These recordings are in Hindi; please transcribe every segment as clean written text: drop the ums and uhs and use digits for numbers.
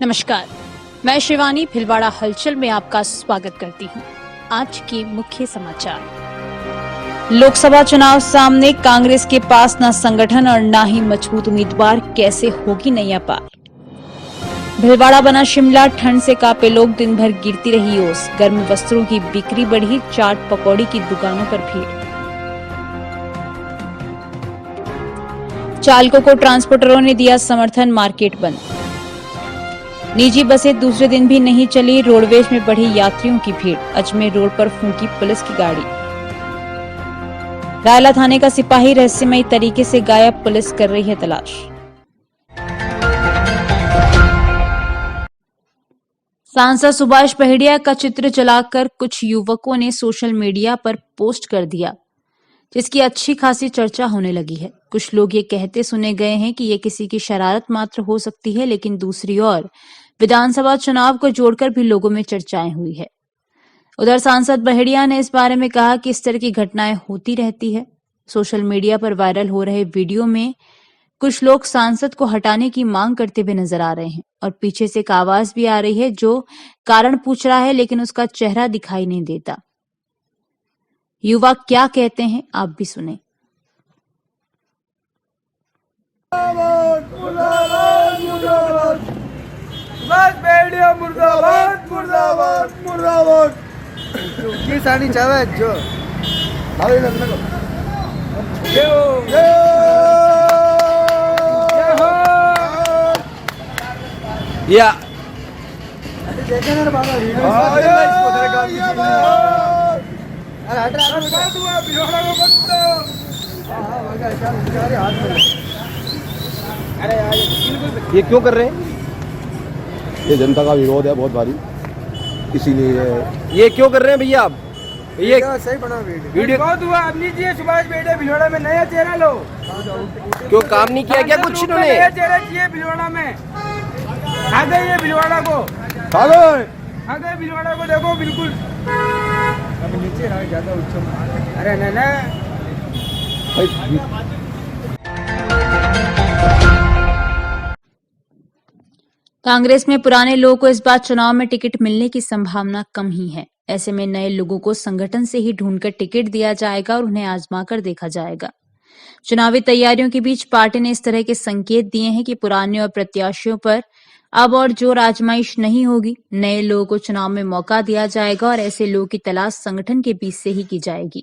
नमस्कार, मैं शिवानी भिलवाड़ा हलचल में आपका स्वागत करती हूं। आज के मुख्य समाचार। लोकसभा चुनाव सामने, कांग्रेस के पास न संगठन और न ही मजबूत उम्मीदवार, कैसे होगी नैया पार। भिलवाड़ा बना शिमला, ठंड से कांपे लोग, दिन भर गिरती रही ओस। गर्म वस्त्रों की बिक्री बढ़ी, चाट पकौड़ी की दुकानों पर भीड़। चालकों को ट्रांसपोर्टरों ने दिया समर्थन, मार्केट बंद। निजी बसें दूसरे दिन भी नहीं चली, रोडवेज में बढ़ी यात्रियों की भीड़। अजमेर रोड पर फूंकी पुलिस की गाड़ी। रायला थाने का सिपाही रहस्यमयी तरीके से गायब, पुलिस कर रही है तलाश। सांसद सुभाष बहेड़िया का चित्र जलाकर कुछ युवकों ने सोशल मीडिया पर पोस्ट कर दिया, जिसकी अच्छी खासी चर्चा होने लगी है। कुछ लोग ये कहते सुने गए हैं कि ये किसी की शरारत मात्र हो सकती है, लेकिन दूसरी ओर विधानसभा चुनाव को जोड़कर भी लोगों में चर्चाएं हुई है। उधर सांसद बहेड़िया ने इस बारे में कहा कि इस तरह की घटनाएं होती रहती है। सोशल मीडिया पर वायरल हो रहे वीडियो में कुछ लोग सांसद को हटाने की मांग करते हुए नजर आ रहे हैं और पीछे से एक आवाज भी आ रही है जो कारण पूछ रहा है, लेकिन उसका चेहरा दिखाई नहीं देता। युवा क्या कहते हैं, आप भी सुने। मुर्दाबाद मुर्दाबाद मुर्दाबाद की साड़ी चावे जो भाई लगने को जय हो जय हो या देखे ना बाबा इसको तेरे काम की अरे हट रहा है बिहार को मत हां मगर चल हाथ में अरे यार ये क्यों कर रहे हैं? ये जनता का विरोध है बहुत भारी, इसीलिए ये क्यों कर रहे हैं भैया आप? ये सही बना वीडियो बहुत हुआ। अब लीजिए सुभाष बेटे भिलवाड़ा में नया चेहरा लो। क्यों काम नहीं किया क्या कुछ इन्होंने? नया चेहरा चाहिए भिलवाड़ा में। आ गए ये भिलवाड़ा को, आ गए भिलवाड़ा को, देखो बिल्कुल अब नीचे रहा ज्यादा उच्च। अरे नहीं नहीं कांग्रेस में पुराने लोगों को इस बार चुनाव में टिकट मिलने की संभावना कम ही है। ऐसे में नए लोगों को संगठन से ही ढूंढकर टिकट दिया जाएगा और उन्हें आजमा कर देखा जाएगा। चुनावी तैयारियों के बीच पार्टी ने इस तरह के संकेत दिए हैं कि पुराने और प्रत्याशियों पर अब और जोर आजमाइश नहीं होगी। नए लोगों को चुनाव में मौका दिया जाएगा और ऐसे लोगों की तलाश संगठन के बीच से ही की जाएगी।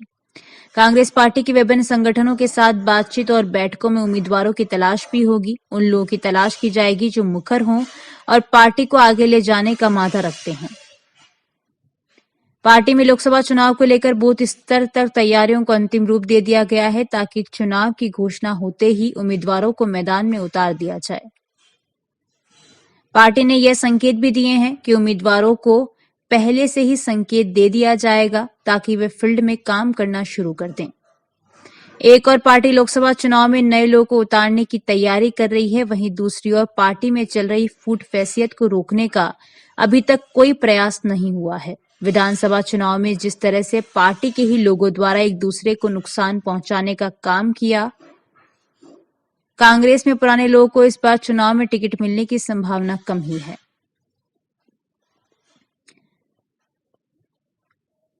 कांग्रेस पार्टी के विभिन्न संगठनों के साथ बातचीत और बैठकों में उम्मीदवारों की तलाश भी होगी। उन लोगों की तलाश की जाएगी जो मुखर हों और पार्टी को आगे ले जाने का मादा रखते हों। पार्टी में लोकसभा चुनाव को लेकर बूथ स्तर तक तैयारियों को अंतिम रूप दे दिया गया है, ताकि चुनाव की घोषणा होते ही उम्मीदवारों को मैदान में उतार दिया जाए। पार्टी ने यह संकेत भी दिए हैं कि उम्मीदवारों को पहले से ही संकेत दे दिया जाएगा ताकि वे फील्ड में काम करना शुरू कर दें। एक और पार्टी लोकसभा चुनाव में नए लोगों को उतारने की तैयारी कर रही है, वहीं दूसरी ओर पार्टी में चल रही फूट फैसियत को रोकने का अभी तक कोई प्रयास नहीं हुआ है। विधानसभा चुनाव में जिस तरह से पार्टी के ही लोगों द्वारा एक दूसरे को नुकसान पहुंचाने का काम किया, कांग्रेस में पुराने लोगों को इस बार चुनाव में टिकट मिलने की संभावना कम ही है।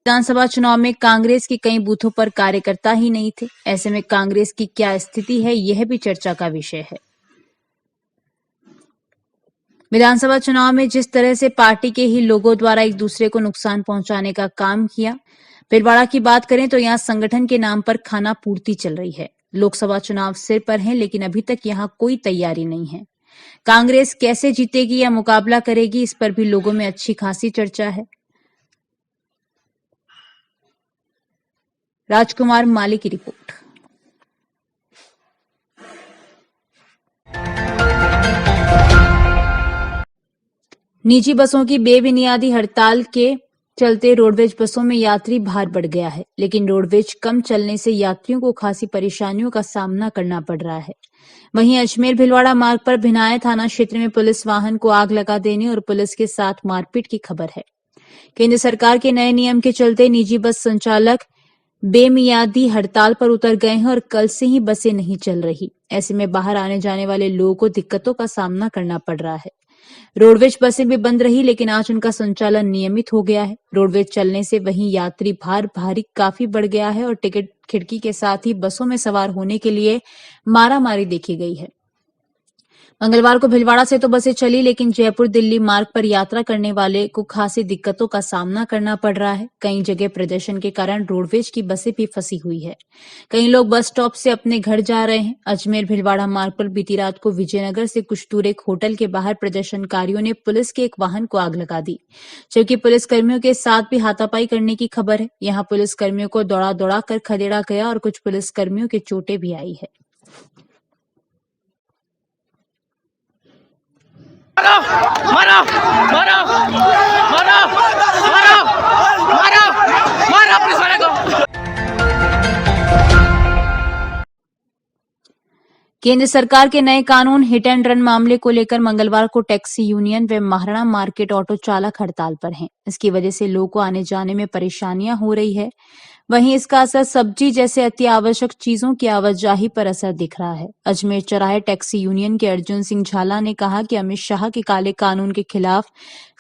विधानसभा चुनाव में कांग्रेस के कई बूथों पर कार्यकर्ता ही नहीं थे। ऐसे में कांग्रेस की क्या स्थिति है, यह भी चर्चा का विषय है। विधानसभा चुनाव में जिस तरह से पार्टी के ही लोगों द्वारा एक दूसरे को नुकसान पहुंचाने का काम किया, भिलवाड़ा की बात करें तो यहां संगठन के नाम पर खाना पूर्ति चल रही है। लोकसभा चुनाव सिर पर है, लेकिन अभी तक यहां कोई तैयारी नहीं है। कांग्रेस कैसे जीतेगी या मुकाबला करेगी, इस पर भी लोगों में अच्छी खासी चर्चा है। राजकुमार माली की रिपोर्ट। निजी बसों की बेबुनियादी हड़ताल के चलते रोडवेज बसों में यात्री भार बढ़ गया है, लेकिन रोडवेज कम चलने से यात्रियों को खासी परेशानियों का सामना करना पड़ रहा है। वहीं अजमेर भिलवाड़ा मार्ग पर भिनाय थाना क्षेत्र में पुलिस वाहन को आग लगा देने और पुलिस के साथ मारपीट की खबर है। केंद्र सरकार के नए नियम के चलते निजी बस संचालक बेमियादी हड़ताल पर उतर गए हैं और कल से ही बसें नहीं चल रही। ऐसे में बाहर आने जाने वाले लोगों को दिक्कतों का सामना करना पड़ रहा है। रोडवेज बसें भी बंद रही, लेकिन आज उनका संचालन नियमित हो गया है। रोडवेज चलने से वहीं यात्री भारी काफी बढ़ गया है और टिकट खिड़की के साथ ही बसों में सवार होने के लिए मारामारी देखी गई है। मंगलवार को भीलवाड़ा से तो बसें चली, लेकिन जयपुर दिल्ली मार्ग पर यात्रा करने वाले को खासी दिक्कतों का सामना करना पड़ रहा है। कई जगह प्रदर्शन के कारण रोडवेज की बसें भी फंसी हुई है। कई लोग बस स्टॉप से अपने घर जा रहे हैं। अजमेर भीलवाड़ा मार्ग पर बीती रात को विजयनगर से कुछ दूर एक होटल के बाहर प्रदर्शनकारियों ने पुलिस के एक वाहन को आग लगा दी, जबकि पुलिस कर्मियों के साथ भी हाथापाई करने की खबर है। यहाँ पुलिस कर्मियों को दौड़ा कर खदेड़ा गया और कुछ पुलिस कर्मियों के चोटें भी आई है। केंद्र सरकार के नए कानून हिट एंड रन मामले को लेकर मंगलवार को टैक्सी यूनियन व महाराणा मार्केट ऑटो चालक हड़ताल पर हैं। इसकी वजह से लोगों को आने जाने में परेशानियां हो रही है। वहीं इसका असर सब्जी जैसे अति आवश्यक चीजों की आवाजाही पर असर दिख रहा है। अजमेर चौराहे टैक्सी यूनियन के अर्जुन सिंह झाला ने कहा कि अमित शाह के काले कानून के खिलाफ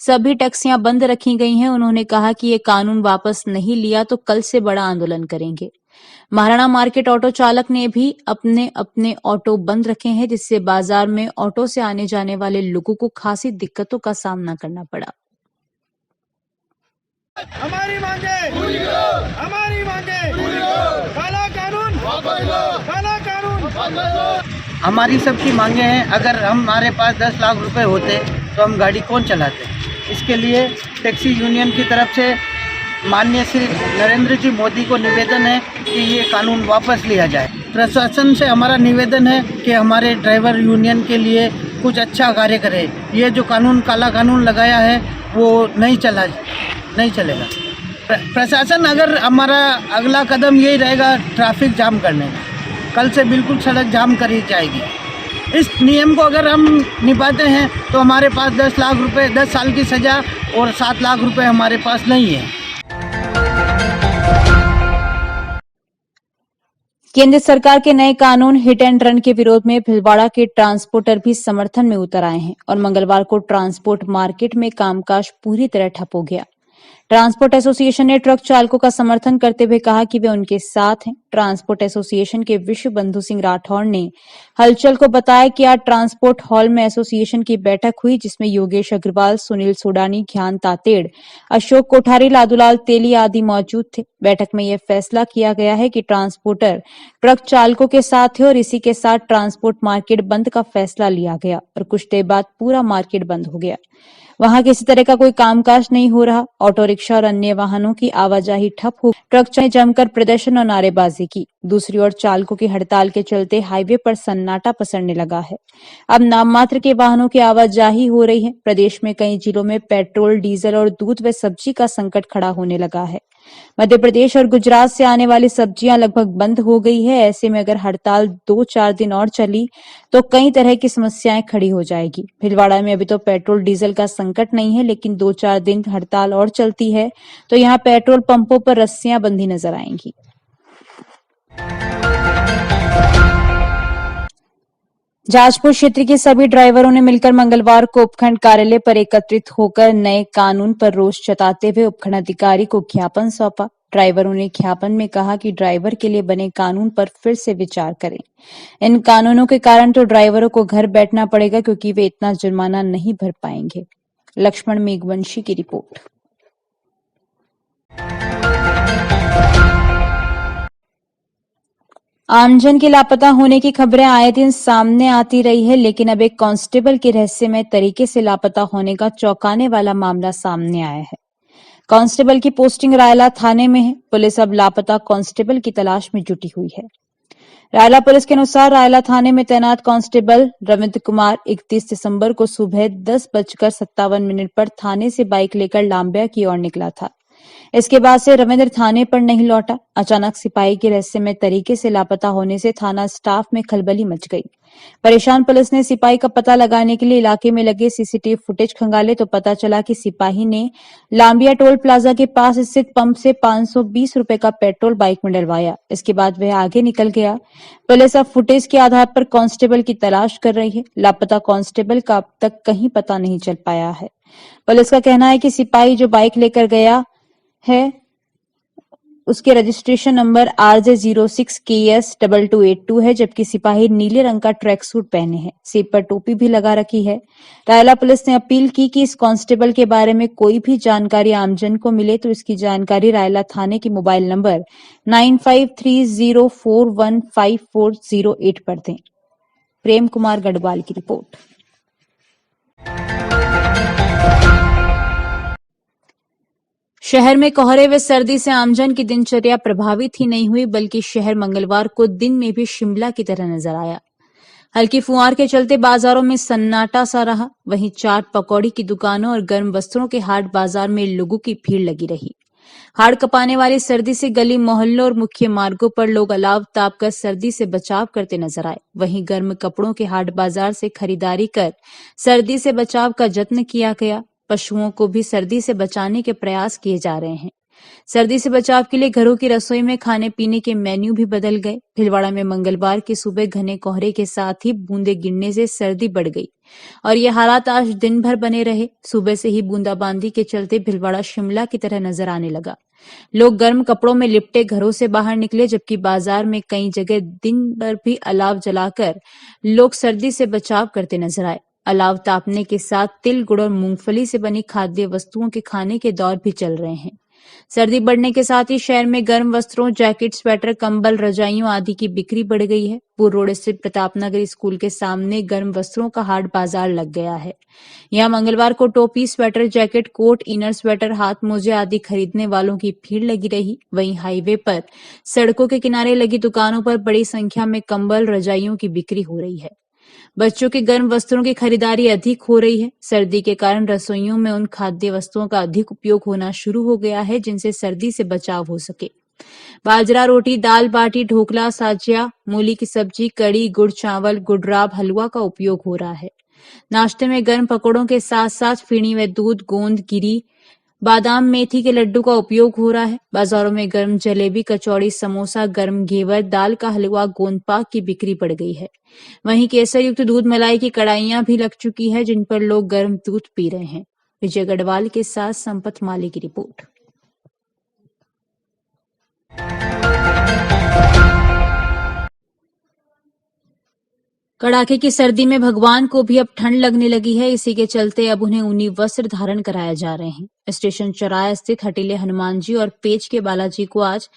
सभी टैक्सियां बंद रखी गई हैं। उन्होंने कहा कि ये कानून वापस नहीं लिया तो कल से बड़ा आंदोलन करेंगे। महाराणा मार्केट ऑटो चालक ने भी अपने ऑटो बंद रखे हैं, जिससे बाजार में ऑटो से आने जाने वाले लोगों को खासी दिक्कतों का सामना करना पड़ा। हमारी मांगे काला कानून काला कानून। हमारी सबकी मांगे हैं। अगर हमारे पास 10 लाख रुपए होते तो हम गाड़ी कौन चलाते। इसके लिए टैक्सी यूनियन की तरफ से माननीय श्री नरेंद्र जी मोदी को निवेदन है कि ये कानून वापस लिया जाए। प्रशासन से हमारा निवेदन है कि हमारे ड्राइवर यूनियन के लिए कुछ अच्छा कार्य करे। ये जो कानून काला कानून लगाया है वो नहीं चलेगा। प्रशासन अगर हमारा अगला कदम यही रहेगा ट्रैफिक जाम करने का, कल से बिल्कुल सड़क जाम करी जाएगी। इस नियम को अगर हम निभाते हैं तो हमारे पास 10 लाख रुपए 10 साल की सज़ा और 7 लाख रुपए हमारे पास नहीं है। केंद्र सरकार के नए कानून हिट एंड रन के विरोध में भीलवाड़ा के ट्रांसपोर्टर भी समर्थन में उतर आए हैं और मंगलवार को ट्रांसपोर्ट मार्केट में कामकाज पूरी तरह ठप हो गया। ट्रांसपोर्ट एसोसिएशन ने ट्रक चालकों का समर्थन करते हुए कहा कि वे उनके साथ हैं। ट्रांसपोर्ट एसोसिएशन के विश्व बंधु सिंह राठौड़ ने हलचल को बताया कि आज ट्रांसपोर्ट हॉल में एसोसिएशन की बैठक हुई, जिसमें योगेश अग्रवाल, सुनील सोडानी, ज्ञान तातेड़, अशोक कोठारी, लादूलाल तेली आदि मौजूद थे। बैठक में यह फैसला किया गया है कि ट्रांसपोर्टर ट्रक चालकों के साथ है और इसी के साथ ट्रांसपोर्ट मार्केट बंद का फैसला लिया गया और कुछ देर बाद पूरा मार्केट बंद हो गया। वहां किसी तरह का कोई कामकाज नहीं हो रहा। ऑटो रिक्शा और अन्य वाहनों की आवाजाही ठप हो। ट्रक चालक ने जमकर प्रदर्शन और नारेबाजी की। दूसरी ओर चालकों की हड़ताल के चलते हाईवे पर सन्नाटा पसरने लगा है। अब नाम मात्र के वाहनों की आवाजाही हो रही है। प्रदेश में कई जिलों में पेट्रोल, डीजल और दूध व सब्जी का संकट खड़ा होने लगा है। मध्य प्रदेश और गुजरात से आने वाली सब्जियां लगभग बंद हो गई है। ऐसे में अगर हड़ताल 2-4 दिन और चली तो कई तरह की समस्याएं खड़ी हो जाएगी। भीलवाड़ा में अभी तो पेट्रोल डीजल का संकट नहीं है, लेकिन 2-4 दिन हड़ताल और चलती है तो यहाँ पेट्रोल पंपों पर रस्सियां बंधी नजर आएंगी। जाजपुर क्षेत्र के सभी ड्राइवरों ने मिलकर मंगलवार को उपखंड कार्यालय पर एकत्रित होकर नए कानून पर रोष जताते हुए उपखंड अधिकारी को ज्ञापन सौंपा। ड्राइवरों ने ज्ञापन में कहा कि ड्राइवर के लिए बने कानून पर फिर से विचार करें। इन कानूनों के कारण तो ड्राइवरों को घर बैठना पड़ेगा, क्योंकि वे इतना जुर्माना नहीं भर पाएंगे। लक्ष्मण मेघवंशी की रिपोर्ट। आमजन के लापता होने की खबरें आए दिन सामने आती रही है, लेकिन अब एक कांस्टेबल के रहस्यमय तरीके से लापता होने का चौंकाने वाला मामला सामने आया है। कांस्टेबल की पोस्टिंग रायला थाने में है। पुलिस अब लापता कांस्टेबल की तलाश में जुटी हुई है। रायला पुलिस के अनुसार रायला थाने में तैनात कांस्टेबल रविंद्र कुमार 31 दिसंबर को सुबह 10:57 पर थाने से बाइक लेकर लांबिया की ओर निकला था। इसके बाद से रविंद्र थाने पर नहीं लौटा। अचानक सिपाही के रहस्यमय तरीके से लापता होने से थाना स्टाफ में खलबली मच गई। परेशान पुलिस ने सिपाही का पता लगाने के लिए इलाके में लगे सीसीटीवी फुटेज खंगाले तो पता चला कि सिपाही ने लांबिया टोल प्लाजा के पास स्थित पंप से 520 रुपए का पेट्रोल बाइक में डलवाया। इसके बाद वह आगे निकल गया। पुलिस अब फुटेज के आधार पर कांस्टेबल की तलाश कर रही है। लापता कांस्टेबल का अब तक कहीं पता नहीं चल पाया है। पुलिस का कहना है कि सिपाही जो बाइक लेकर गया है उसके रजिस्ट्रेशन नंबर RJ06KS2282 है, जबकि सिपाही नीले रंग का ट्रैक सूट पहने हैं। सिर पर टोपी भी लगा रखी है। रायला पुलिस ने अपील की कि इस कांस्टेबल के बारे में कोई भी जानकारी आमजन को मिले तो इसकी जानकारी रायला थाने के मोबाइल नंबर 9530415408 पर दें। प्रेम कुमार गढ़वाल की रिपोर्ट। शहर में कोहरे व सर्दी से आमजन की दिनचर्या प्रभावित ही नहीं हुई, बल्कि शहर मंगलवार को दिन में भी शिमला की तरह नजर आया। हल्की फुहार के चलते बाजारों में सन्नाटा सा रहा। वहीं चाट पकौड़ी की दुकानों और गर्म वस्त्रों के हाट बाजार में लोगों की भीड़ लगी रही। हाड़ कपाने वाली सर्दी से गली मोहल्लों और मुख्य मार्गों पर लोग अलाव ताप कर सर्दी से बचाव करते नजर आए। वहीं गर्म कपड़ों के हाट बाजार से खरीदारी कर सर्दी से बचाव का जत्न किया गया। पशुओं को भी सर्दी से बचाने के प्रयास किए जा रहे हैं। सर्दी से बचाव के लिए घरों की रसोई में खाने पीने के मेन्यू भी बदल गए। भीलवाड़ा में मंगलवार की सुबह घने कोहरे के साथ ही बूंदे गिरने से सर्दी बढ़ गई और ये हालात आज दिन भर बने रहे। सुबह से ही बूंदाबांदी के चलते भीलवाड़ा शिमला की तरह नजर आने लगा। लोग गर्म कपड़ों में लिपटे घरों से बाहर निकले, जबकि बाजार में कई जगह दिन भर भी अलाव जलाकर लोग सर्दी से बचाव करते नजर आए। अलाव तापने के साथ तिल, गुड़ और मूंगफली से बनी खाद्य वस्तुओं के खाने के दौर भी चल रहे हैं। सर्दी बढ़ने के साथ ही शहर में गर्म वस्त्रों, जैकेट, स्वेटर, कंबल, रजाइयों आदि की बिक्री बढ़ गई है। पूर्व रोड स्थित प्रतापनगर स्कूल के सामने गर्म वस्त्रों का हाट बाजार लग गया है। यहां मंगलवार को टोपी, sweater, jacket, coat, inner sweater, हाथ मोजे आदि खरीदने वालों की भीड़ लगी रही। वहीं हाईवे पर सड़कों के किनारे लगी दुकानों पर बड़ी संख्या में कंबल, रजाइयों की बिक्री हो रही है। बच्चों के गर्म वस्त्रों की खरीदारी अधिक हो रही है। सर्दी के कारण रसोइयों में उन खाद्य वस्तुओं का अधिक उपयोग होना शुरू हो गया है जिनसे सर्दी से बचाव हो सके। बाजरा रोटी, दाल बाटी, ढोकला, साजिया, मूली की सब्जी, कड़ी, गुड़ चावल, गुड़राब, हलवा का उपयोग हो रहा है। नाश्ते में गर्म पकौड़ों के साथ साथ फीणी व दूध, गोंद, गिरी, बादाम, मेथी के लड्डू का उपयोग हो रहा है। बाजारों में गर्म जलेबी, कचौड़ी, समोसा, गर्म घेवर, दाल का हलवा, गोंदपाक की बिक्री बढ़ गई है। वहीं केसर युक्त दूध मलाई की कड़ाइयां भी लग चुकी है, जिन पर लोग गर्म दूध पी रहे हैं। विजय गढ़वाल के साथ संपत माली की रिपोर्ट। कड़ाके की सर्दी में भगवान को भी अब ठंड लगने लगी है। इसी के चलते अब उन्हें ऊनी वस्त्र धारण कराए जा रहे हैं। स्टेशन चौराहा स्थित हटीले हनुमान जी और पेच के बालाजी को आज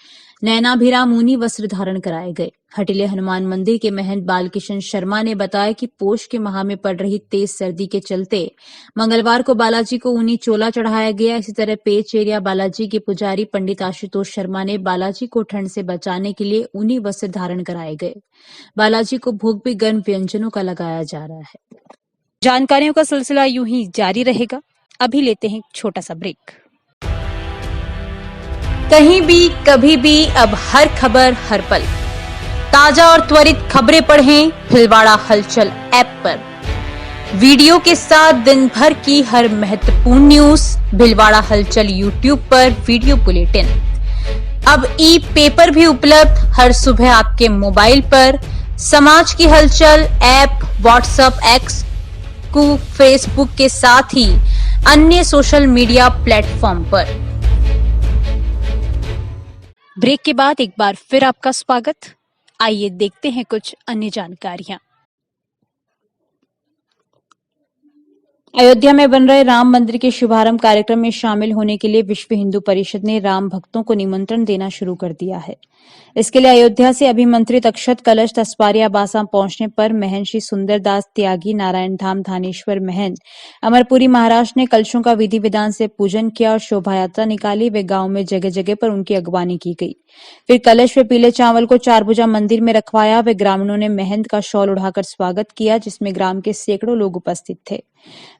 नैनाभिराम ऊनी वस्त्र धारण कराए गए। हटीले हनुमान मंदिर के महंत बालकिशन शर्मा ने बताया कि पोष के माह में पड़ रही तेज सर्दी के चलते मंगलवार को बालाजी को ऊनी चोला चढ़ाया गया। इसी तरह पेच एरिया बालाजी के पुजारी पंडित आशुतोष शर्मा ने बालाजी को ठंड से बचाने के लिए ऊनी वस्त्र धारण कराए गए। बालाजी को भोग भी गर्म व्यंजनों का लगाया जा रहा है। जानकारियों का सिलसिला यूं ही जारी रहेगा। अभी लेते हैं छोटा सा ब्रेक। कहीं भी, कभी भी, अब हर खबर, हर पल, ताजा और त्वरित खबरें पढ़ें भीलवाड़ा हलचल ऐप पर। वीडियो के साथ दिन भर की हर महत्वपूर्ण न्यूज भीलवाड़ा हलचल यूट्यूब पर वीडियो बुलेटिन। अब ई पेपर भी उपलब्ध हर सुबह आपके मोबाइल पर। समाज की हलचल ऐप व्हाट्सएप, एक्स, फेसबुक के साथ ही अन्य सोशल मीडिया प्लेटफॉर्म पर। ब्रेक के बाद एक बार फिर आपका स्वागत। आइए देखते हैं कुछ अन्य जानकारियां। अयोध्या में बन रहे राम मंदिर के शुभारंभ कार्यक्रम में शामिल होने के लिए विश्व हिंदू परिषद ने राम भक्तों को निमंत्रण देना शुरू कर दिया है। इसके लिए अयोध्या से अभिमंत्रित अक्षत कलश तस्पारिया बासा पहुंचने पर महंत श्री सुंदरदास त्यागी, नारायण धाम धानेश्वर महंत, अमरपुरी महाराज ने कलशों का विधि विधान से पूजन किया और शोभा यात्रा निकाली। वे गांव में जगह जगह पर उनकी अगवानी की गई। फिर कलश व पीले चावल को चारभुजा मंदिर में रखवाया। वे ग्रामीणों ने महंत का शॉल उड़ाकर स्वागत किया, जिसमें ग्राम के सैकड़ों लोग उपस्थित थे।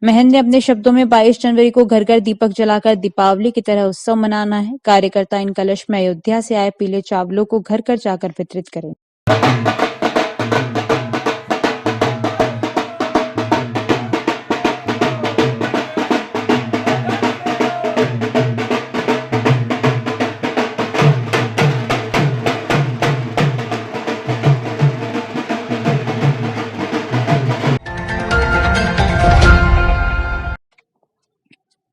महंत ने अपने शब्दों में 22 जनवरी को घर घर दीपक जलाकर दीपावली की तरह उत्सव मनाना है। कार्यकर्ता इन कलश में अयोध्या से आए पीले चावलों को घर घर जाकर वितरित करें।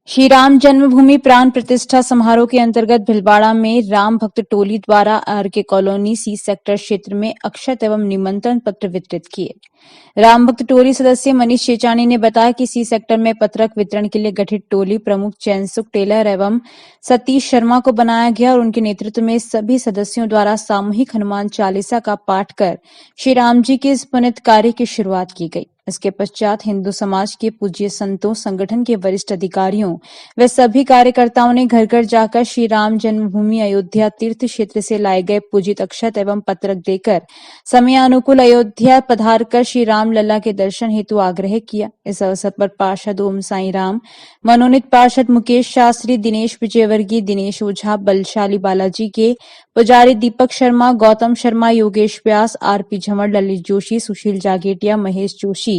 श्री राम जन्मभूमि प्राण प्रतिष्ठा समारोह के अंतर्गत भिलवाड़ा में राम भक्त टोली द्वारा आरके कॉलोनी सी सेक्टर क्षेत्र में अक्षत एवं निमंत्रण पत्र वितरित किए। राम भक्त टोली सदस्य मनीष चेचानी ने बताया कि सी सेक्टर में पत्रक वितरण के लिए गठित टोली प्रमुख चैनसुख टेलर एवं सतीश शर्मा को बनाया गया और उनके नेतृत्व में सभी सदस्यों द्वारा सामूहिक हनुमान चालीसा का पाठ कर श्री राम जी के इस पुनित कार्य की शुरुआत की गई। इसके पश्चात हिंदू समाज के पूज्य संतों, संगठन के वरिष्ठ अधिकारियों व सभी कार्यकर्ताओं ने घर घर जाकर श्री राम जन्मभूमि अयोध्या तीर्थ क्षेत्र से लाए गए पूजित अक्षत एवं पत्रक देकर समयानुकूल अयोध्या पधारकर श्री राम लल्ला के दर्शन हेतु आग्रह किया। इस अवसर पर पार्षद ओम साई राम, मनोनीत पार्षद मुकेश शास्त्री, दिनेश विजयवर्गीय, दिनेश ओझा, बलशाली बालाजी के पुजारी दीपक शर्मा, गौतम शर्मा, योगेश व्यास, आरपी झमर, ललित जोशी, सुशील जागेटिया, महेश जोशी,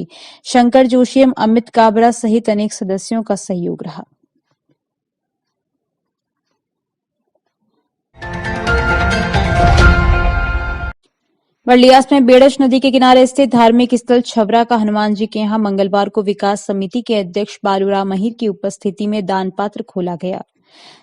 शंकर जोशी एवं अमित काबरा सहित अनेक सदस्यों का सहयोग रहा। बर्लियास में बेड़च नदी के किनारे स्थित धार्मिक स्थल छबरा का हनुमान जी के यहाँ मंगलवार को विकास समिति के अध्यक्ष बालूराम महिर की उपस्थिति में दान पात्र खोला गया।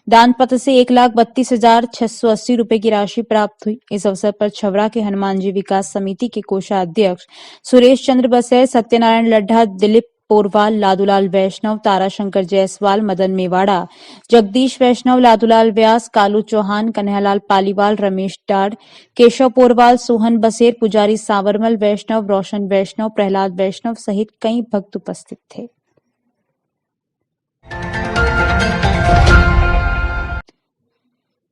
दान पत्र से 1,32,680 रुपए की राशि प्राप्त हुई। इस अवसर पर छबरा के हनुमान जी विकास समिति के कोषाध्यक्ष सुरेश चंद्र बसेर, सत्यनारायण लड्ढा, दिलीप पोरवाल, लादूलाल वैष्णव, ताराशंकर जायसवाल, मदन मेवाड़ा, जगदीश वैष्णव, लादूलाल व्यास, कालू चौहान, कन्हैयालाल पालीवाल, रमेश डाड, केशव पोरवाल, सोहन बसेर, पुजारी सांवरमल वैष्णव, रोशन वैष्णव, प्रहलाद वैष्णव सहित कई भक्त उपस्थित थे।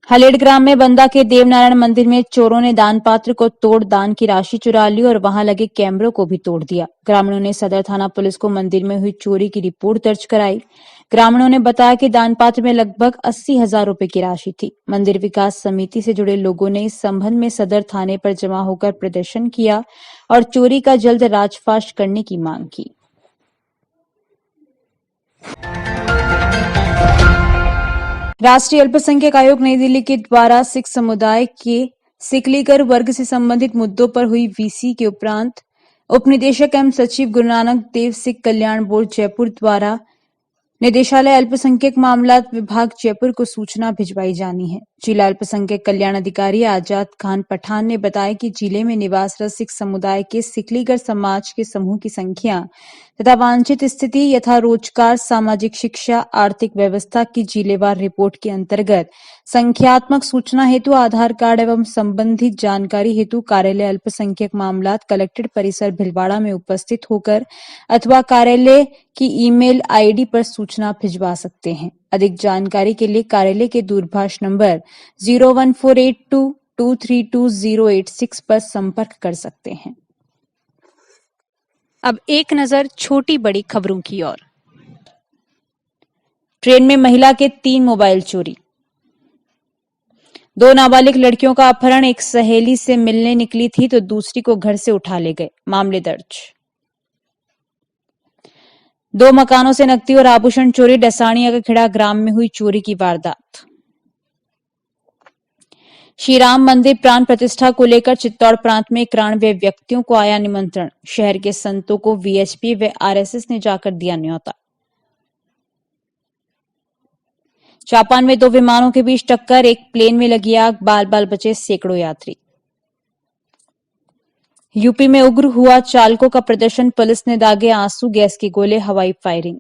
हलेड़ ग्राम में बंदा के देवनारायण मंदिर में चोरों ने दान पात्र को तोड़ दान की राशि चुरा ली और वहां लगे कैमरों को भी तोड़ दिया। ग्रामीणों ने सदर थाना पुलिस को मंदिर में हुई चोरी की रिपोर्ट दर्ज कराई। ग्रामीणों ने बताया कि दान पात्र में लगभग 80,000 रुपए की राशि थी। मंदिर विकास समिति से जुड़े लोगों ने इस संबंध में सदर थाने पर जमा होकर प्रदर्शन किया और चोरी का जल्द राजफाश करने की मांग की। राष्ट्रीय अल्पसंख्यक आयोग नई दिल्ली के द्वारा सिख समुदाय के सिकलीगर वर्ग से संबंधित मुद्दों पर हुई वीसी के उपरांत उपनिदेशक एवं सचिव गुरु नानक देव सिख कल्याण बोर्ड जयपुर द्वारा निदेशालय अल्पसंख्यक मामलात विभाग जयपुर को सूचना भिजवाई जानी है। जिला अल्पसंख्यक कल्याण अधिकारी आजाद खान पठान ने बताया कि जिले में निवासरत सिख समुदाय के सिकलीगर समाज के समूह की संख्या तथा वांछित स्थिति यथा रोजगार, सामाजिक शिक्षा, आर्थिक व्यवस्था की जिलेवार रिपोर्ट के अंतर्गत संख्यात्मक सूचना हेतु आधार कार्ड एवं संबंधित जानकारी हेतु कार्यालय अल्पसंख्यक मामलात कलेक्ट्रेट परिसर भिलवाड़ा में उपस्थित होकर अथवा कार्यालय की ईमेल आईडी पर सूचना भिजवा सकते हैं। अधिक जानकारी के लिए कार्यालय के दूरभाष नंबर 01482232086 पर संपर्क कर सकते हैं। अब एक नजर छोटी बड़ी खबरों की ओर। ट्रेन में महिला के 3 मोबाइल चोरी। 2 नाबालिग लड़कियों का अपहरण, एक सहेली से मिलने निकली थी तो दूसरी को घर से उठा ले गए, मामले दर्ज। 2 मकानों से नकदी और आभूषण चोरी। डसाणिया के खेड़ा ग्राम में हुई चोरी की वारदात। श्री राम मंदिर प्राण प्रतिष्ठा को लेकर चित्तौड़ प्रांत में 91 व्यक्तियों को आया निमंत्रण। शहर के संतों को वीएचपी व आरएसएस ने जाकर दिया न्योता। जापान में 2 विमानों के बीच टक्कर, एक प्लेन में लगी आग, बाल बाल बचे सैकड़ों यात्री। यूपी में उग्र हुआ चालकों का प्रदर्शन, पुलिस ने दागे आंसू गैस के गोले, हवाई फायरिंग।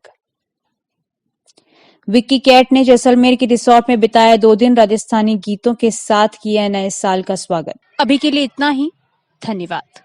विक्की कैट ने जैसलमेर के रिसोर्ट में बिताया 2 दिन, राजस्थानी गीतों के साथ किया नए साल का स्वागत। अभी के लिए इतना ही, धन्यवाद।